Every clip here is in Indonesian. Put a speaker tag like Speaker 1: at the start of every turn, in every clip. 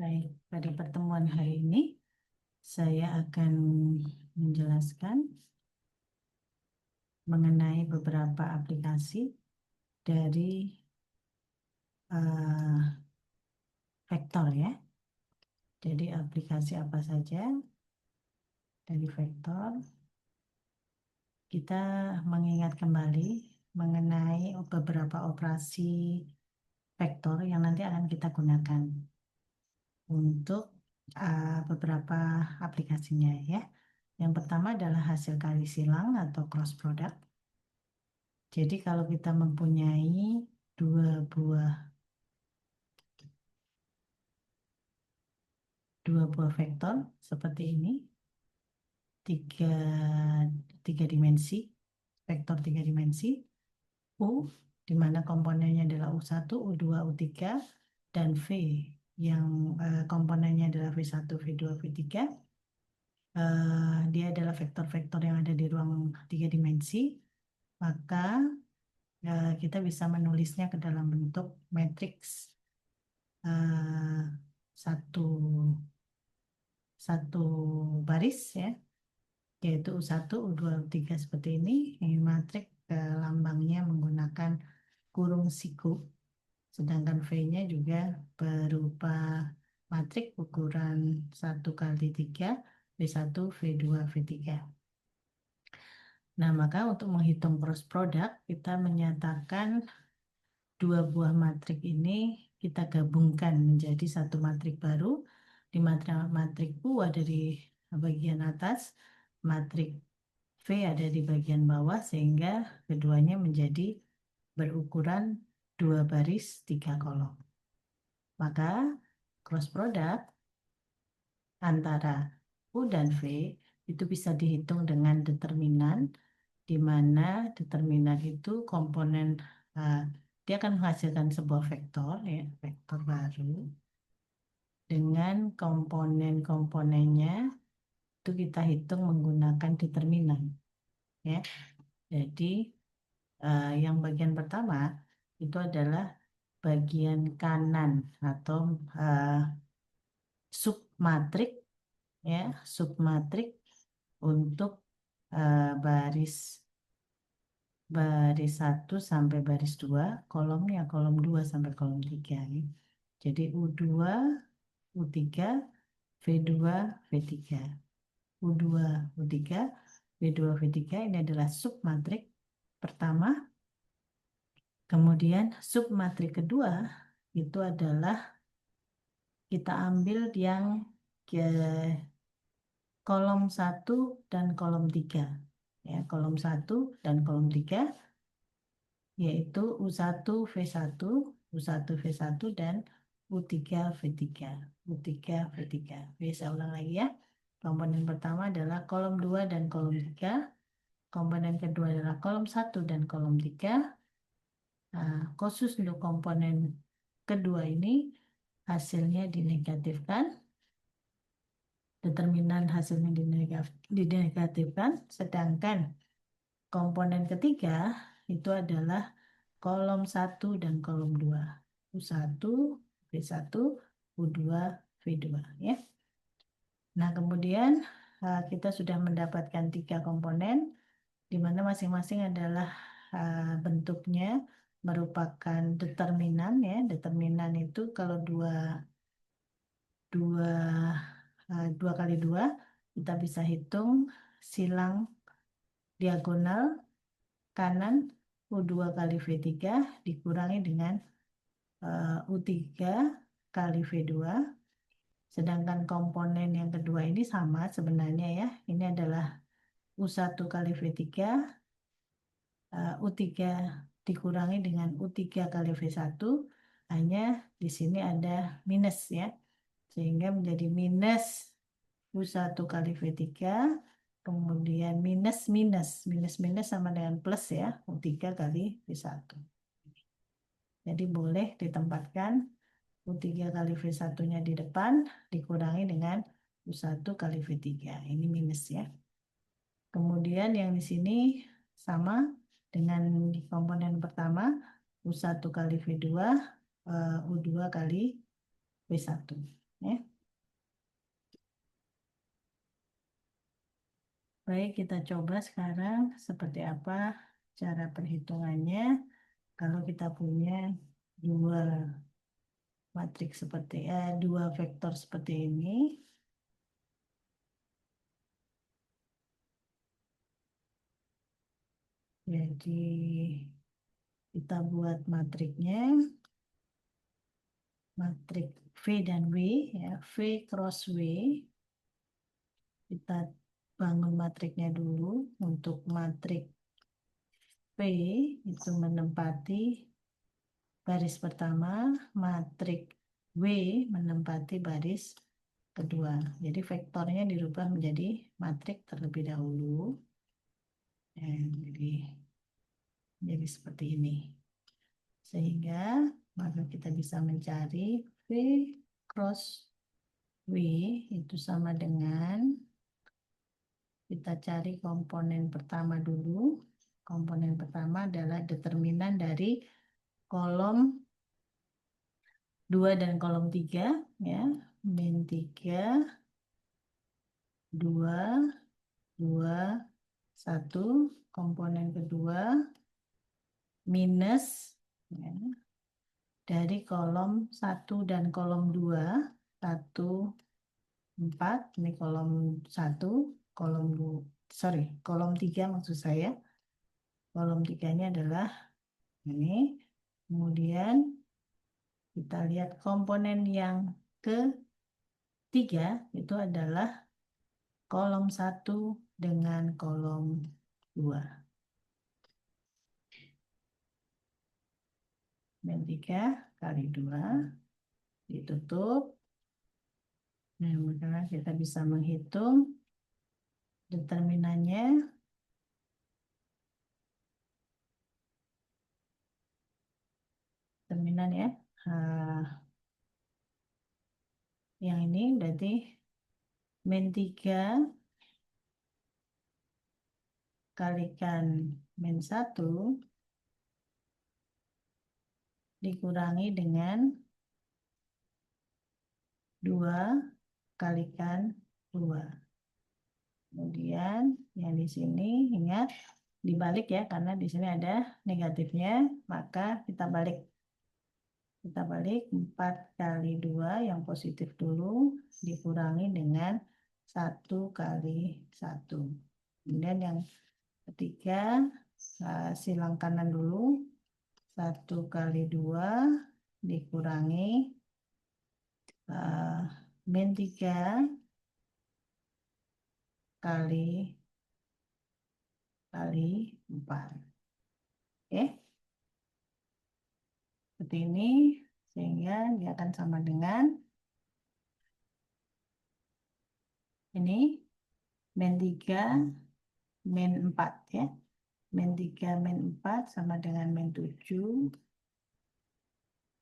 Speaker 1: Baik, pada pertemuan hari ini saya akan menjelaskan mengenai beberapa aplikasi dari vektor ya. Jadi aplikasi apa saja dari vektor. Kita mengingat kembali mengenai beberapa operasi vektor yang nanti akan kita gunakan untuk beberapa aplikasinya ya. Yang pertama adalah hasil kali silang atau cross product. Jadi kalau kita mempunyai dua buah vektor seperti ini, tiga dimensi, vektor tiga dimensi, U, di mana komponennya adalah U1, U2, U3, dan V yang komponennya adalah V1, V2, V3. Dia adalah vektor-vektor yang ada di ruang tiga dimensi, maka kita bisa menulisnya ke dalam bentuk matriks satu baris ya, yaitu U1, U2, U3 seperti ini. Ini matrik lambangnya menggunakan kurung siku, sedangkan V-nya juga berupa matrik ukuran 1x3, V1, V2, V3. Nah, maka untuk menghitung cross product, kita menyatakan dua buah matrik ini kita gabungkan menjadi satu matrik baru. Di matrik U ada di bagian atas, matrik V ada di bagian bawah, sehingga keduanya menjadi berukuran 2 baris 3 kolom. Maka cross product antara U dan V itu bisa dihitung dengan determinan, di mana determinan itu komponen dia akan menghasilkan sebuah vektor ya, vektor baru dengan komponen-komponennya itu kita hitung menggunakan determinan ya. Jadi yang bagian pertama itu adalah bagian kanan atau submatrik ya, submatrik untuk baris 1 sampai baris 2, kolomnya kolom 2 sampai kolom 3 ya. Jadi U2, U3, V2, V3. U2, U3, V2, V3 ini adalah submatrik pertama. Kemudian submatrik kedua itu adalah kita ambil yang ke kolom 1 dan kolom 3 ya, kolom 1 dan kolom 3 yaitu U1 V1, U1 V1 dan U3 V3, U3 V3. Bisa ulang lagi ya. Komponen pertama adalah kolom 2 dan kolom 3. Komponen kedua adalah kolom 1 dan kolom 3. Nah, khusus untuk komponen kedua ini hasilnya dinegatifkan. Determinan hasilnya dinegatifkan, sedangkan komponen ketiga itu adalah kolom 1 dan kolom 2. U1, V1, U2, V2 ya. Nah, kemudian kita sudah mendapatkan 3 komponen di mana masing-masing adalah bentuknya merupakan determinan ya. Determinan itu kalau 2 kali 2 kita bisa hitung silang diagonal kanan U2 kali V3 dikurangi dengan U3 kali V2. Sedangkan komponen yang kedua ini sama sebenarnya ya. Ini adalah U1 kali V3, U3 dikurangi dengan U3 kali V1. Hanya di sini ada minus ya. Sehingga menjadi minus U1 kali V3, kemudian minus sama dengan plus ya, U3 kali V1. Jadi boleh ditempatkan U3 kali V1-nya di depan, dikurangi dengan U1 kali V3. Ini minus ya. Kemudian yang di sini sama dengan di komponen pertama, U1 kali V2, U2 kali V1. Ya. Baik, kita coba sekarang seperti apa cara perhitungannya kalau kita punya dua matriks seperti dua vektor seperti ini. Jadi kita buat matriknya, matrik V dan W ya, V cross W. Kita bangun matriknya dulu. Untuk matrik P itu menempati baris pertama, matrik W menempati baris kedua. Jadi vektornya dirubah menjadi matrik terlebih dahulu. Jadi seperti ini. Sehingga maka kita bisa mencari V cross W itu sama dengan kita cari komponen pertama dulu. Komponen pertama adalah determinan dari kolom 2 dan kolom 3 ya. Min 3 2 2 1. Komponen kedua minus ya, dari kolom 1 dan kolom 2 1 4. Ini kolom 1, kolom 2, sorry, kolom 3 maksud saya. Kolom 3 ini adalah ini. Kemudian kita lihat komponen yang ketiga itu adalah kolom 1 dengan kolom 2. Dan 3 kali 2 ditutup. Nah, maka kita bisa menghitung determinannya. Determinan ya. Yang ini berarti min 3 kalikan min 1 dikurangi dengan 2 kalikan 2. Kemudian yang di sini ingat dibalik ya, karena di sini ada negatifnya, maka kita balik. Kita balik 4 kali 2 yang positif dulu dikurangi dengan 1 kali 1. Kemudian yang ketiga silang kanan dulu, 1 kali 2 dikurangi min 3 kali 4. Oke, seperti ini, sehingga dia akan sama dengan ini min 3 min 4 ya. Min 3 min 4 sama dengan min 7,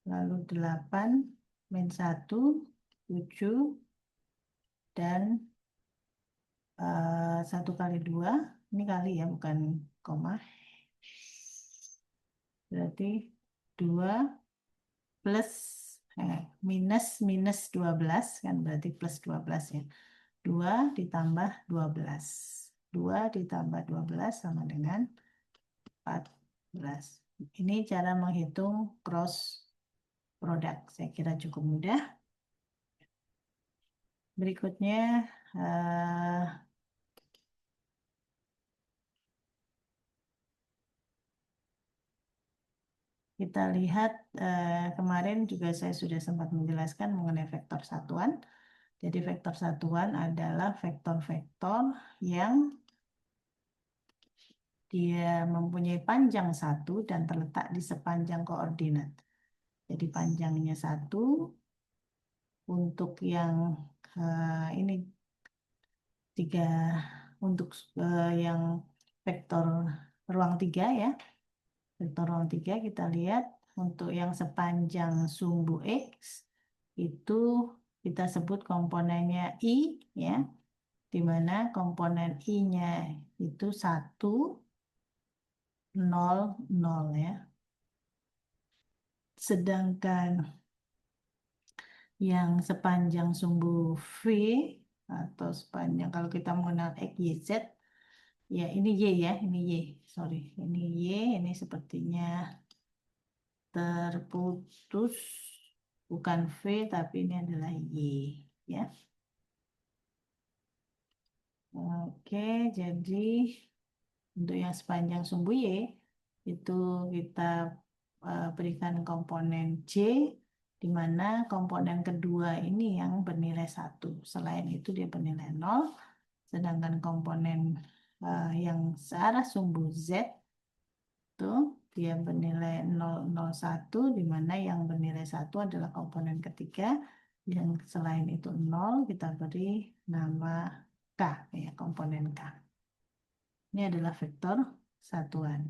Speaker 1: lalu 8 min 1 7, dan 1 kali 2 ini kali ya, bukan koma, berarti 2 plus minus minus 12 kan, berarti plus 12 ya. 2 ditambah 12. 2 ditambah 12 sama dengan 14. Ini cara menghitung cross product. Saya kira cukup mudah. Berikutnya kita lihat kemarin juga saya sudah sempat menjelaskan mengenai vektor satuan. Jadi vektor satuan adalah vektor-vektor yang dia mempunyai panjang 1 dan terletak di sepanjang koordinat. Jadi panjangnya 1. Untuk yang ini 3, untuk yang vektor ruang 3 ya. Vektor ruang 3 kita lihat untuk yang sepanjang sumbu X itu kita sebut komponennya I ya, di mana komponen I-nya itu 1 0 0 ya. Sedangkan yang sepanjang sumbu V atau sepanjang kalau kita menggunakan X, Y, Z, ya ini Y ya, ini Y, sorry, ini Y, ini sepertinya terputus, bukan V tapi ini adalah Y ya. Oke, jadi untuk yang sepanjang sumbu Y itu kita berikan komponen C, di mana komponen kedua ini yang bernilai 1. Selain itu dia bernilai 0, sedangkan komponen yang searah sumbu Z itu dia bernilai 001, di mana yang bernilai 1 adalah komponen ketiga, yang selain itu 0 kita beri nama K, ya komponen K. Ini adalah vektor satuan.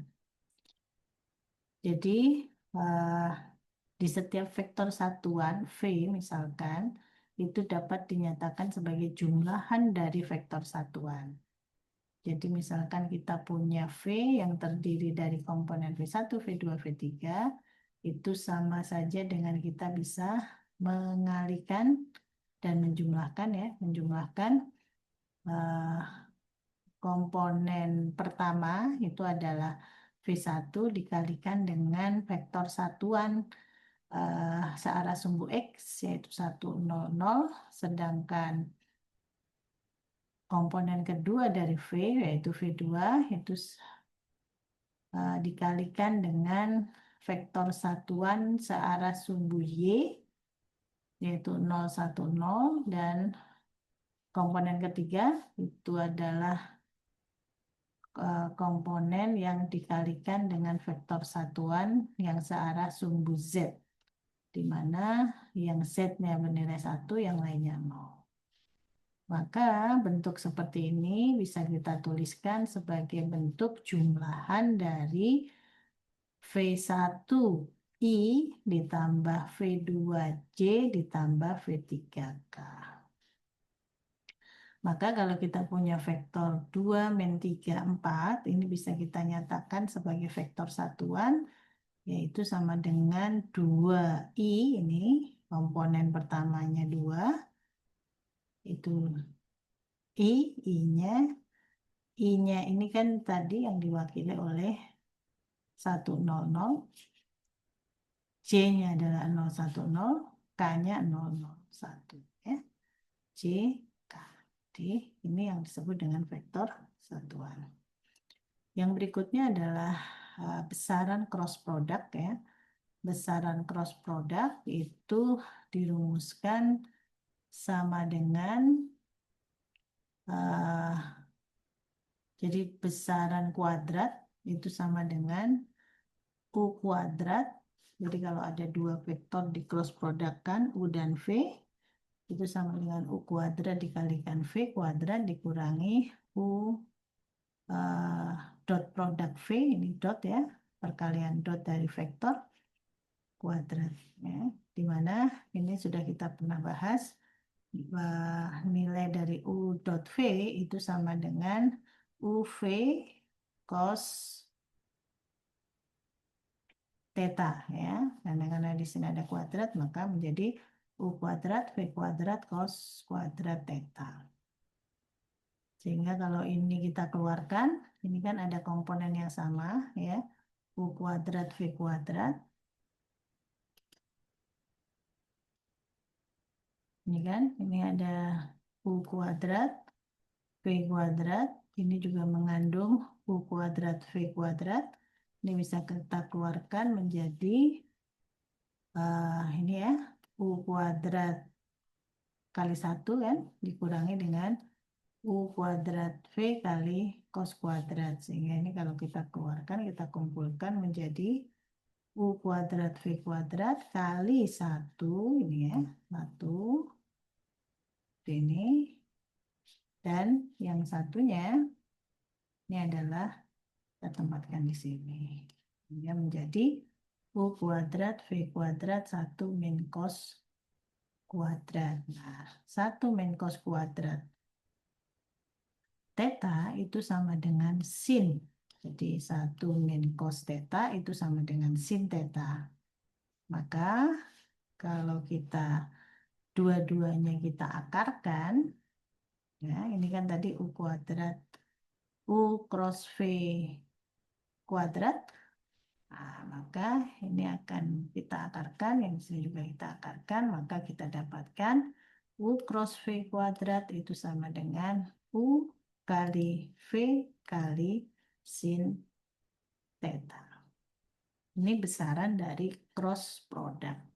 Speaker 1: Jadi eh, di setiap vektor satuan V misalkan itu dapat dinyatakan sebagai jumlahan dari vektor satuan. Jadi misalkan kita punya V yang terdiri dari komponen V1, V2, V3, itu sama saja dengan kita bisa mengalikan dan menjumlahkan ya, menjumlahkan eh, komponen pertama itu adalah V1 dikalikan dengan vektor satuan searah sumbu X yaitu 1, 0, 0, sedangkan komponen kedua dari V yaitu V2 itu dikalikan dengan vektor satuan searah sumbu Y yaitu 0, 1, 0, dan komponen ketiga itu adalah komponen yang dikalikan dengan vektor satuan yang searah sumbu Z, di mana yang Z-nya bernilai 1, yang lainnya 0. Maka bentuk seperti ini bisa kita tuliskan sebagai bentuk jumlahan dari V1I ditambah V2J ditambah V3K. Maka kalau kita punya vektor 2, min 3, 4, ini bisa kita nyatakan sebagai vektor satuan, yaitu sama dengan 2I, ini komponen pertamanya 2, itu I, I-nya ini kan tadi yang diwakili oleh 100, C-nya adalah 010, K-nya 001 ya. C, K. Jadi ini yang disebut dengan vektor satuan. Yang berikutnya adalah besaran cross product ya. Besaran cross product itu dirumuskan sama dengan jadi besaran kuadrat itu sama dengan U kuadrat. Jadi kalau ada dua vektor di cross product kan U dan V itu sama dengan U kuadrat dikalikan V kuadrat dikurangi U dot produk V, ini dot ya, perkalian dot dari vektor kuadrat ya, dimana ini sudah kita pernah bahas nilai dari U dot V itu sama dengan UV cos theta ya, karena di sini ada kuadrat maka menjadi U kuadrat V kuadrat cos kuadrat theta. Sehingga kalau ini kita keluarkan, ini kan ada komponen yang sama ya, U kuadrat V kuadrat. Ini kan, ini ada U kuadrat V kuadrat, ini juga mengandung U kuadrat V kuadrat. Ini bisa kita keluarkan menjadi ini ya, U kuadrat kali 1 kan, dikurangi dengan U kuadrat V kali cos kuadrat. Sehingga ini kalau kita keluarkan, kita kumpulkan menjadi U kuadrat V kuadrat kali 1, ini ya, 1, ini, dan yang satunya, ini adalah kita tempatkan di sini. Dia menjadi U kuadrat V kuadrat 1 min cos kuadrat. Nah, 1 min cos kuadrat theta itu sama dengan sin. Jadi 1 min cos theta itu sama dengan sin theta. Maka kalau kita dua-duanya kita akarkan, ya ini kan tadi U kuadrat, U cross V kuadrat, nah, maka ini akan kita akarkan, yang sini juga kita akarkan, maka kita dapatkan U cross V kuadrat itu sama dengan U kali V kali sin theta. Ini besaran dari cross product.